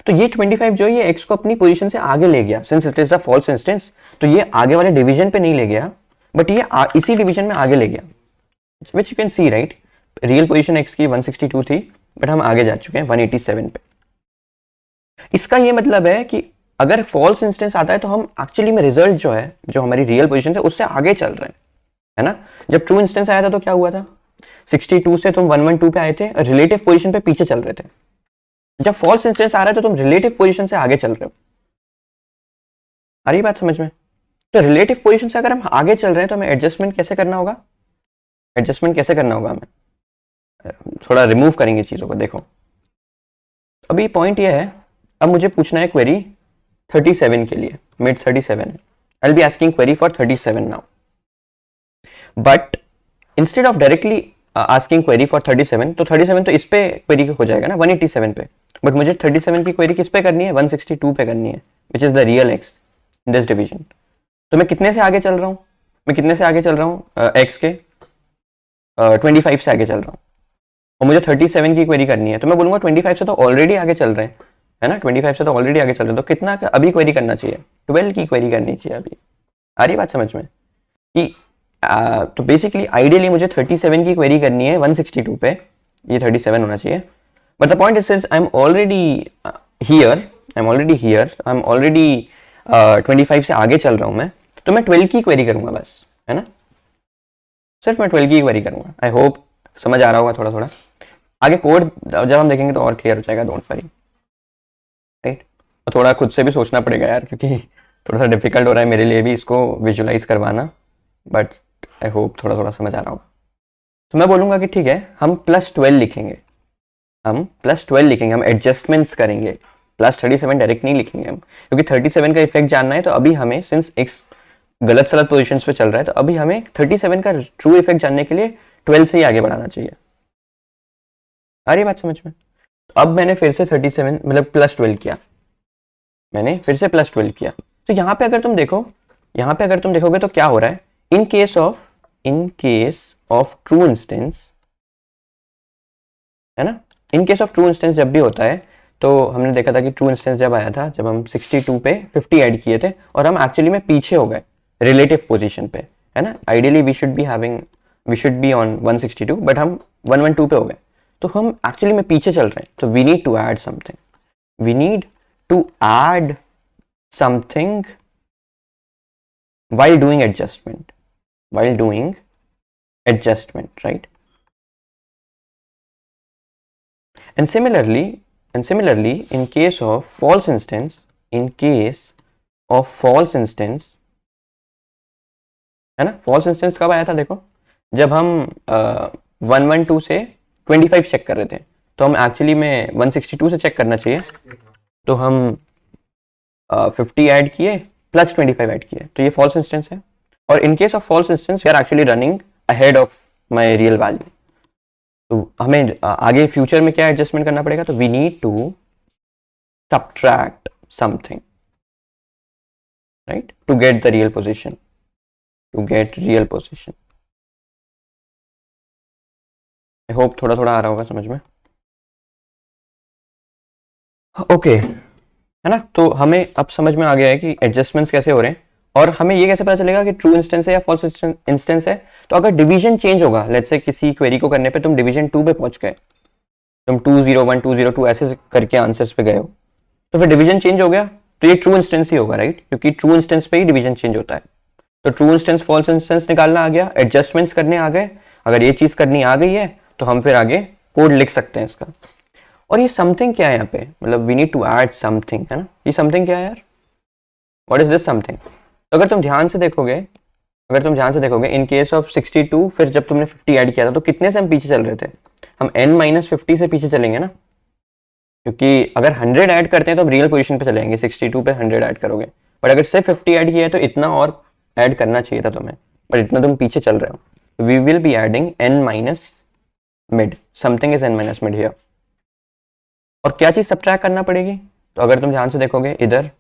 S1: तो ये 25 जो है ये एक्स को अपनी पोजीशन से आगे ले गया, since it is a false instance, तो ये आगे वाले डिवीजन पे नहीं ले गया, बट ये इसी डिवीजन में आगे ले गया, which you can C right. Real position x की 162 थी, बट हम आगे जा चुके हैं 187 पे। इसका ये मतलब है कि अगर फॉल्स इंस्टेंस आता है तो हम एक्चुअली में रिजल्ट जो है, जो हमारी रियल पोजीशन है उससे आगे चल रहे हैं, है ना। जब ट्रू इंस्टेंस आया था तो क्या हुआ था, 62 से तुम 112 पे आए थे, रिलेटिव पोजीशन पे पीछे चल रहे थे। जब फॉल्स इंस्टेंस आ रहा है तो तुम रिलेटिव पोजीशन से आगे चल रहे हो। आ रही बात समझ में? तो रिलेटिव पोजीशन से अगर हम आगे चल रहे हैं तो हमें एडजस्टमेंट कैसे करना होगा? एडजस्टमेंट कैसे करना होगा हमें? थोड़ा रिमूव करेंगे चीजों को। देखो अभी पॉइंट ये है, अब मुझे पूछना है क्वेरी 37 के लिए, मिड 37 है, आई will be asking query for 37 now, but instead of directly asking query for 37, तो 37 तो इस पे क्वेरी हो जाएगा ना 187 पे, बट मुझे 37 की क्वेरी किस पे करनी है? 162 पे करनी है, which is the real x in this division. तो मैं कितने से आगे चल रहा हूँ? मैं कितने से आगे चल रहा हूँ? एक्स के 25 से आगे चल रहा हूँ, और मुझे 37 की क्वेरी करनी है, तो मैं बोलूंगा 25 से तो ऑलरेडी आगे चल रहे हैं, है ना, 25 से तो ऑलरेडी आगे चल रहे हैं, तो कितना अभी क्वेरी करना चाहिए? 12 की क्वेरी करनी चाहिए अभी। आ रही बात समझ में? कि तो बेसिकली आइडियली मुझे 37 की क्वेरी करनी है 162 पे, ये 37 होना चाहिए, but the point is since I am already here, I am already 25 से आगे चल रहा हूं मैं, तो मैं 12 की क्वेरी करूंगा बस, है ना, सिर्फ मैं 12 की क्वेरी करूंगा। आई होप समझ आ रहा होगा थोड़ा थोड़ा। आगे कोड जब हम देखेंगे तो और क्लियर हो जाएगा, डोंट वरी, राइट। और थोड़ा खुद से भी सोचना पड़ेगा यार, क्योंकि थोड़ा सा डिफिकल्ट हो रहा है मेरे लिए भी इसको विजुलाइज करवाना, बट आई होप थोड़ा थोड़ा समझ आ रहा होगा। तो मैं बोलूंगा कि ठीक है, हम +12 लिखेंगे, हम एडजस्टमेंट्स करेंगे, +37 डायरेक्ट नहीं लिखेंगे हम, क्योंकि 37 का इफेक्ट जानना है, तो अभी हमें सिंस एक्स गलत सलत पोजिशन पे चल रहा है, तो अभी हमें 37 का ट्रू इफेक्ट जानने के लिए 12 से ही आगे बढ़ाना चाहिए। आ रही बात समझ में? तो अब मैंने फिर से 37 मतलब +12 किया, मैंने फिर से +12 किया, तो यहाँ पे अगर तुम देखो, यहाँ पे अगर तुम देखोगे तो क्या हो रहा है, इन केस ऑफ ट्रू इंस्टेंस, है ना, in case of true instance जब भी होता है, तो हमने देखा था कि ट्रू इंस्टेंस जब आया था, जब हम 62 पे 50 ऐड किए थे और हम एक्चुअली में पीछे हो गए रिलेटिव पोजीशन पे, है ना। Ideally we should be on 162, but हम 112 पे हो गए, तो हम एक्चुअली में पीछे चल रहे हैं, तो we need to add something while doing adjustment, right? And similarly in case of false instance, है ना, false instance कब आया था? देखो जब हम 112 से 25 चेक कर रहे थे, तो हम एक्चुअली में 162 से चेक करना चाहिए, तो हम 50 ऐड किए +25 ऐड किए, तो ये false instance है। और in case of false instance we are actually running ahead of my real value, तो हमें आगे फ्यूचर में क्या एडजस्टमेंट करना पड़ेगा? तो we need to subtract something, right, to get the real position, I hope थोड़ा थोड़ा आ रहा होगा समझ में। ओके है ना, तो हमें अब समझ में आ गया है कि एडजस्टमेंट्स कैसे हो रहे हैं, और हमें ये कैसे पता चलेगा कि ट्रू इंस्टेंस है या फॉल्स इंस्टेंस है? तो अगर डिवीजन चेंज होगा, लेट्स से किसी क्वेरी को करने पे तुम डिवीजन 2 पे पहुंच गए, तुम 201 202 ऐसे करके आंसर्स पे गए हो, तो फिर डिवीजन चेंज हो गया, तो ये ट्रू इंस्टेंस ही होगा, राइट, क्योंकि ट्रू इंस्टेंस पे ही डिवीजन चेंज होता है। तो ट्रू इंस्टेंस फॉल्स इंस्टेंस निकालना आ गया, एडजस्टमेंट्स करने आ गए, अगर ये चीज करनी आ गई है तो हम फिर आगे कोड लिख सकते हैं इसका। और ये समथिंग क्या है यहाँ पे, मतलब we need to add something, है ना, ये समथिंग क्या है यार, व्हाट इज दिस समथिंग? तो अगर तुम ध्यान से देखोगे इन केस ऑफ 62, फिर जब तुमने 50 ऐड किया था तो कितने से हम पीछे चल रहे थे? हम n-50 से पीछे चलेंगे ना, क्योंकि अगर 100 ऐड करते हैं तो हम रियल पोजीशन पे चले जाएंगे, 62 पे 100 ऐड करोगे, बट अगर सिर्फ 50 ऐड किया है तो इतना और ऐड करना चाहिए था तुम्हें, बट इतना तुम पीछे चल रहे हो। We will be adding n minus mid, something is n minus mid here. और क्या चीज सब्ट्रैक्ट करना पड़ेगी, तो अगर तुम ध्यान से देखोगे इधर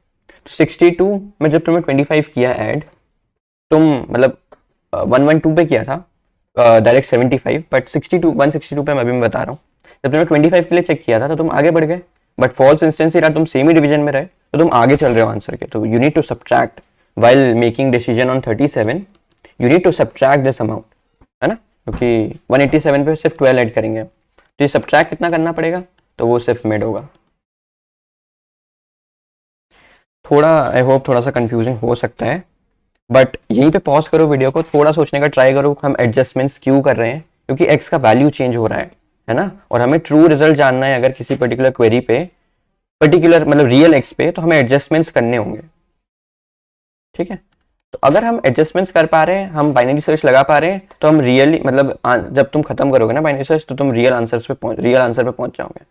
S1: 62 में जब तुमने 25 किया ऐड, तुम मतलब 112 पे किया था डायरेक्ट 75, बट 162 पे मैं अभी बता रहा हूँ, जब तुमने 25 के लिए चेक किया था तो तुम आगे बढ़ गए, बट फॉल्स इंस्टेंस रहा, तुम सेम ही डिवीजन में रहे तो तुम आगे चल रहे हो आंसर के। तो you need to subtract while making decision on 37, you need to subtract this amount, है ना, क्योंकि 187 पे सिर्फ 12 ऐड करेंगे, तो ये सब्ट्रैक्ट कितना करना पड़ेगा, तो वो सिर्फ मिड होगा। थोड़ा आई होप थोड़ा सा कंफ्यूजिंग हो सकता है, बट यहीं पे पॉज करो वीडियो को, थोड़ा सोचने का ट्राई करो हम एडजस्टमेंट्स क्यों कर रहे हैं, क्योंकि x का वैल्यू चेंज हो रहा है ना, और हमें ट्रू रिजल्ट जानना है अगर किसी पर्टिकुलर क्वेरी पे, पर्टिकुलर मतलब रियल x पे, तो हमें एडजस्टमेंट्स करने होंगे, ठीक है। तो अगर हम एडजस्टमेंट्स कर पा रहे हैं, हम बाइनरी सर्च लगा पा रहे हैं, तो हम रियली मतलब जब तुम खत्म करोगे ना बाइनरी सर्च, तो तुम रियल आंसर पे पहुंच जाओगे,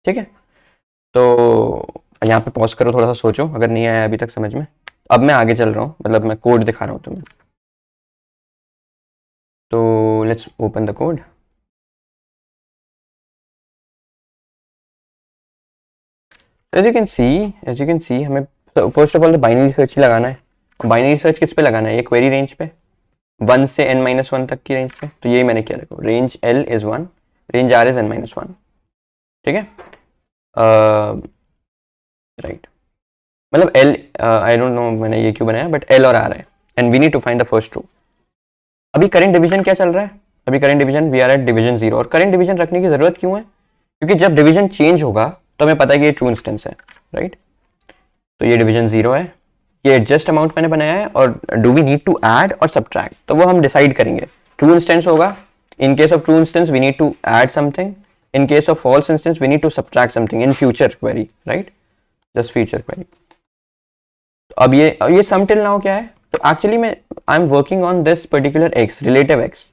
S1: ठीक है। तो यहाँ पे पॉज करो, थोड़ा सा सोचो अगर नहीं आया अभी तक समझ में। अब मैं आगे चल रहा हूँ, मतलब मैं कोड दिखा रहा हूँ तुम्हें, तो let's open the code. As you can see हमें फर्स्ट ऑफ ऑल तो बाइनरी सर्च ही लगाना है। बाइनरी सर्च किस पे लगाना है, ये क्वेरी रेंज पे 1 से n-1 तक की रेंज पे, तो यही मैंने किया, देखो range l is 1, range r is n-1, ठीक है। राइट, मतलब l आई डोंट नो मैंने ये क्यों बनाया, बट l और r है, and we need to find the first true. अभी करंट डिवीजन क्या चल रहा है, अभी current division we are at division 0, और करंट डिवीजन रखने की जरूरत क्यों है, क्योंकि जब डिवीजन चेंज होगा तो हमें पता है कि ये ट्रू इंस्टेंस है, राइट। तो ये डिवीजन 0 है, ये एडजस्ट अमाउंट मैंने बनाया है, और do we need to add और सब्ट्रैक्ट, तो वो हम डिसाइड करेंगे। ट्रू इंस्टेंस होगा, in case of true instance we need to add something, in case of false instance we need to subtract something in future query, right, just future query. तो अब ये सम till now क्या है, तो actually मैं I am working on this particular x, relative x,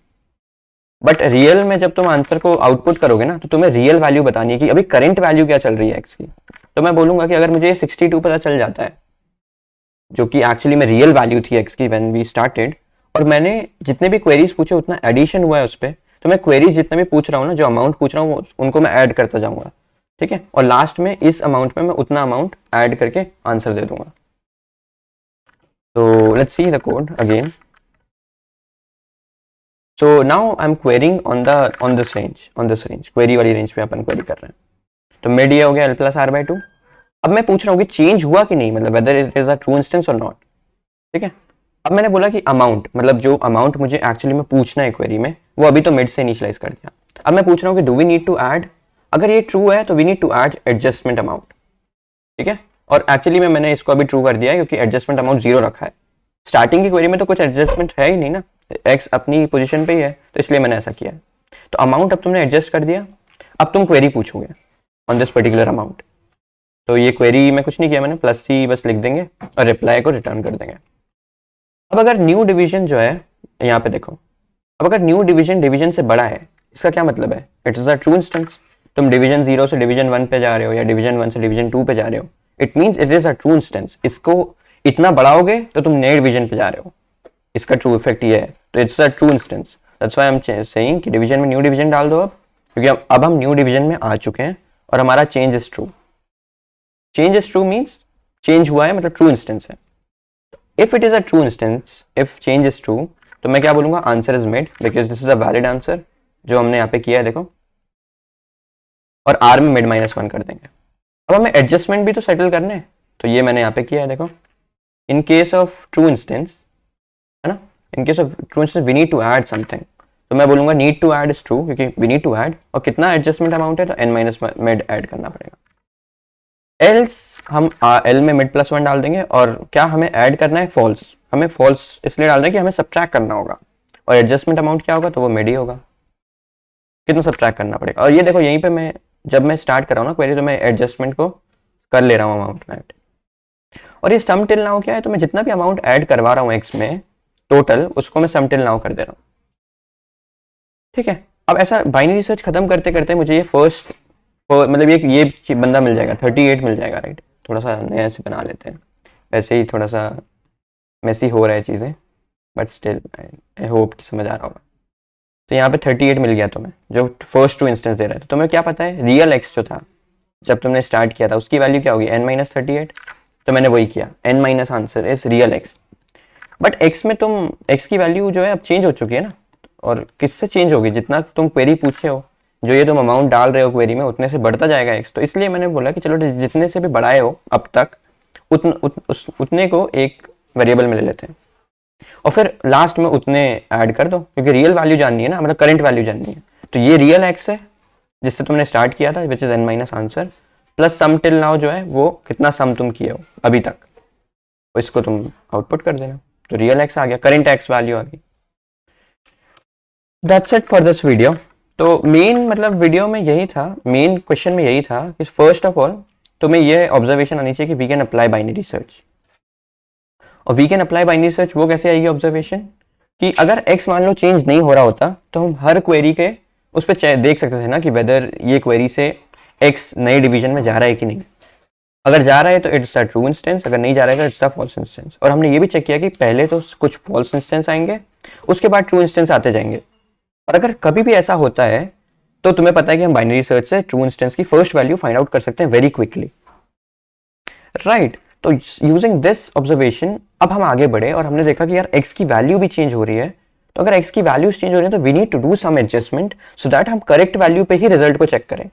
S1: but real में जब तुम आंसर को आउटपुट करोगे ना, तो तुम्हें रियल वैल्यू बतानी है कि अभी करंट वैल्यू क्या चल रही है एक्स की। तो मैं बोलूंगा कि अगर मुझे 62 पता चल जाता है, जो कि एक्चुअली में रियल वैल्यू थी एक्स की व्हेन वी स्टार्टेड, और मैंने जितने भी क्वेरीज पूछे उतना एडिशन हुआ है उस पर, तो मैं क्वेरीज जितना भी पूछ रहा हूँ ना, जो अमाउंट पूछ रहा हूँ उनको मैं ऐड करता जाऊंगा, ठीक है, और लास्ट में इस अमाउंट में मैं उतना अमाउंट ऐड करके आंसर दे दूंगा। तो let's see the code again. So now I'm querying on this range, query वाली रेंज पे अपन क्वेरी कर रहे हैं। तो मिड ये हो गया l प्लस आर बाई 2। अब मैं पूछ रहा हूँ कि चेंज हुआ कि नहीं, मतलब whether it is a true instance और नॉट, ठीक है। अब मैंने बोला कि अमाउंट, मतलब जो अमाउंट मुझे एक्चुअली में पूछना है क्वेरी में, वो अभी तो मिड से इनिशियलाइज कर दिया। अब मैं पूछ रहा हूँ कि do we need to add, अगर ये ट्रू है तो we need to add adjustment amount, ठीक है। और एक्चुअली में मैंने इसको अभी ट्रू कर दिया है, क्योंकि एडजस्टमेंट अमाउंट 0 रखा है। स्टार्टिंग की क्वेरी में तो कुछ एडजस्टमेंट है ही नहीं ना, एक्स अपनी पोजीशन पे ही है, तो इसलिए मैंने ऐसा किया है। तो अमाउंट अब तुमने एडजस्ट कर दिया, अब तुम क्वेरी पूछोगे ऑन दिस पर्टिकुलर अमाउंट। तो ये क्वेरी में कुछ नहीं किया मैंने, प्लस सी बस लिख देंगे और रिप्लाई को रिटर्न कर देंगे। अब अगर न्यू डिवीजन जो है, यहाँ पे देखो, अब अगर न्यू डिवीजन डिवीजन से बड़ा है, इसका क्या मतलब है, it is a true instance. तुम डिवीजन 0 से डिवीजन 1 पे जा रहे हो, या डिवीजन 1 से डिवीजन 2 पे जा रहे हो, it means it is a true instance. इसको इतना बढ़ाओगे तो तुम नए डिवीजन पे जा रहे हो, इसका ट्रू इफेक्ट ये है, तो it's a true instance. That's why I am saying कि डिवीजन में न्यू डिवीजन डाल दो अब, क्योंकि अब हम न्यू डिवीजन में आ चुके हैं और हमारा change is true. Change is true means change हुआ है, मतलब ट्रू इंस्टेंस है। If it is a true instance, if change is true, तो मैं क्या बोलूंगा, answer is made, because this is a valid answer जो हमने यहाँ पे किया है, देखो, और आर में मिड -1 कर देंगे। अब हमें एडजस्टमेंट भी तो सेटल करने हैं, तो ये मैंने यहाँ पे किया है, देखो, in case of true instance, है ना, in case of true instance we need to add something, तो मैं बोलूंगा need to add is true, क्योंकि वी नीड टू ऐड, और कितना एडजस्टमेंट अमाउंट है, तो n- मिड ऐड करना पड़ेगा। एल्स हम एल में मिड +1 डाल देंगे, और क्या हमें ऐड करना है, फॉल्स। हमें फॉल्स इसलिए डाल रहे हैं कि हमें सब्ट्रैक्ट करना होगा, और एडजस्टमेंट अमाउंट क्या होगा, तो वो मिड ही होगा। कितना सब्ट्रैक्ट करना पड़ेगा, और ये देखो यहीं पे मैं जब मैं स्टार्ट कर रहा हूँ ना क्वेरी, तो मैं एडजस्टमेंट को कर ले रहा हूँ अमाउंट में, और ये सम टिल नाउ क्या है, तो मैं जितना भी अमाउंट ऐड करवा रहा हूँ एक्स में टोटल, उसको मैं सम टिल नाउ कर दे रहा हूँ, ठीक है। अब ऐसा बाइनरी सर्च खत्म करते करते मुझे ये फर्स्ट मतलब ये बंदा मिल जाएगा 38 मिल जाएगा, राइट। थोड़ा सा नया से बना लेते हैं, वैसे ही थोड़ा सा मैसी हो रहा है चीज़ें, बट स्टिल आई होप कि समझ आ रहा होगा। तो यहाँ पे 38 मिल गया तुम्हें, जो फर्स्ट टू इंस्टेंस दे रहा है। तो तुम्हें क्या पता है रियल एक्स जो था जब तुमने स्टार्ट किया था उसकी वैल्यू क्या होगी, n-38। तो मैंने वही किया, n minus answer is real x. But x में तुम x की वैल्यू जो है अब चेंज हो चुकी है ना, और किससे चेंज होगी, जितना तुम क्वेरी पूछे हो, जो ये तुम अमाउंट डाल रहे हो क्वेरी में, उतने से बढ़ता जाएगा x। तो इसलिए मैंने बोला कि चलो जितने से भी बढ़ाए हो अब तक उतने को एक वेरिएबल में ले लेते हैं, और फिर लास्ट में उतने ऐड कर दो, क्योंकि रियल वैल्यू जाननी है ना, मतलब करंट वैल्यू जाननी है। तो ये रियल एक्स है जिससे तुमने स्टार्ट किया था, which is n minus answer, plus sum till now जो है वो कितना सम तुम किए हो अभी तक, तो इसको तुम आउटपुट कर देना। तो रियल एक्स आ गया, करंट एक्स वैल्यू आ गई। That's it for this video. तो मेन मतलब वीडियो में यही था, मेन क्वेश्चन में यही था कि फर्स्ट ऑफ ऑल तुम्हें ये ऑब्जर्वेशन आनी चाहिए कि we can apply binary search. और we can apply binary search वो कैसे आएगी ऑब्जर्वेशन, कि अगर x मान लो चेंज नहीं हो रहा होता तो हम हर क्वेरी के उस पर देख सकते थे ना कि वेदर ये क्वेरी से x नए डिवीजन में जा रहा है कि नहीं। अगर जा रहा है तो इट्स अ ट्रू इंस्टेंस, अगर नहीं जा रहा है तो इट्स अ फॉल्स इंस्टेंस। और हमने ये भी चेक किया कि पहले तो कुछ फॉल्स इंस्टेंस आएंगे, उसके बाद ट्रू इंस्टेंस आते जाएंगे। और अगर कभी भी ऐसा होता है तो तुम्हें पता है कि हम बाइनरी सर्च से ट्रू इंस्टेंस की फर्स्ट वैल्यू फाइंड आउट कर सकते हैं वेरी क्विकली, राइट। तो यूजिंग दिस ऑब्जर्वेशन अब हम आगे बढ़े और हमने देखा कि यार x की वैल्यू भी चेंज हो रही है। तो अगर x की वैल्यूज चेंज हो रही है तो we need to do some adjustment so that हम करेक्ट वैल्यू पे ही रिजल्ट को चेक करें।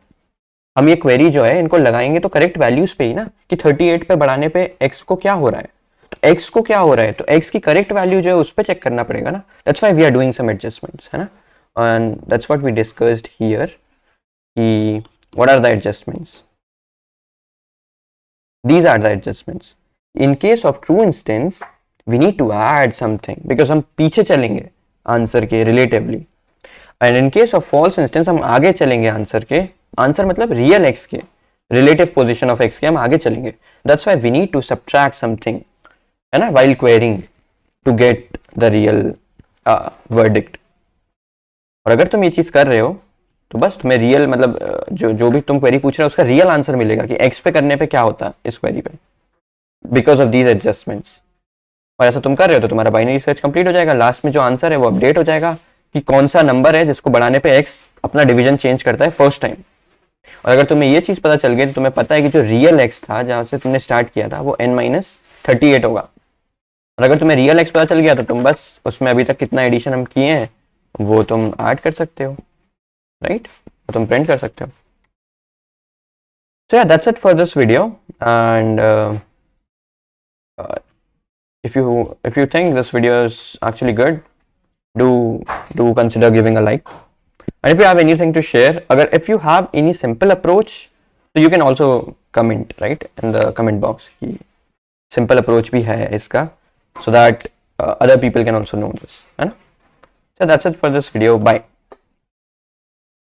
S1: हम ये क्वेरी जो है इनको लगाएंगे तो करेक्ट वैल्यूज पे ही ना, कि 38 पे बढ़ाने पे x को क्या हो रहा है, तो x को क्या हो रहा है, तो x की करेक्ट वैल्यू जो है उस पर चेक करना पड़ेगा ना। That's why we are doing some adjustments, है ना। And that's what we discussed here कि what are the adjustments, these are the adjustments. In case of true instance we need to add something because हम पीछे चलेंगे answer के relatively, and in case of false instance हम आगे चलेंगे answer के, answer मतलब रियल एक्स के रिलेटिव पोजीशन ऑफ एक्स के हम आगे चलेंगे। That's why we need to subtract something, है ना, while querying to get the real verdict. और अगर तुम ये चीज कर रहे हो तो बस तुम्हें रियल मतलब जो भी तुम क्वेरी पूछ रहे हो उसका रियल आंसर मिलेगा कि एक्स पे करने पे क्या होता है इस क्वेरी पे, बिकॉज ऑफ दीज एडजस्टमेंट्स। और ऐसा तुम कर रहे हो तो तुम्हारा बाइनरी सर्च कंप्लीट हो जाएगा, लास्ट में जो आंसर है वो अपडेट हो जाएगा कि कौन सा नंबर है जिसको बढ़ाने पे एक्स अपना डिवीजन चेंज करता है फर्स्ट टाइम। और अगर तुम्हें ये चीज पता चल गई तो तुम्हें पता है कि जो रियल एक्स था जहां से तुमने स्टार्ट किया था वो n-38 होगा। और अगर तुम्हें रियल एक्स पता चल गया तो तुम बस उसमें अभी तक कितना एडिशन हम किए हैं वो तुम ऐड कर सकते हो, राइट, तो तुम प्रिंट कर सकते हो। So yeah, that's it for this video, and if you think this video is actually good, do consider giving a like. And if you have anything to share, if you have any simple approach, so you can also comment, right, in the comment box कि simple approach भी है इसका, so that other people can also know this, है ना। So that's it for this video. Bye.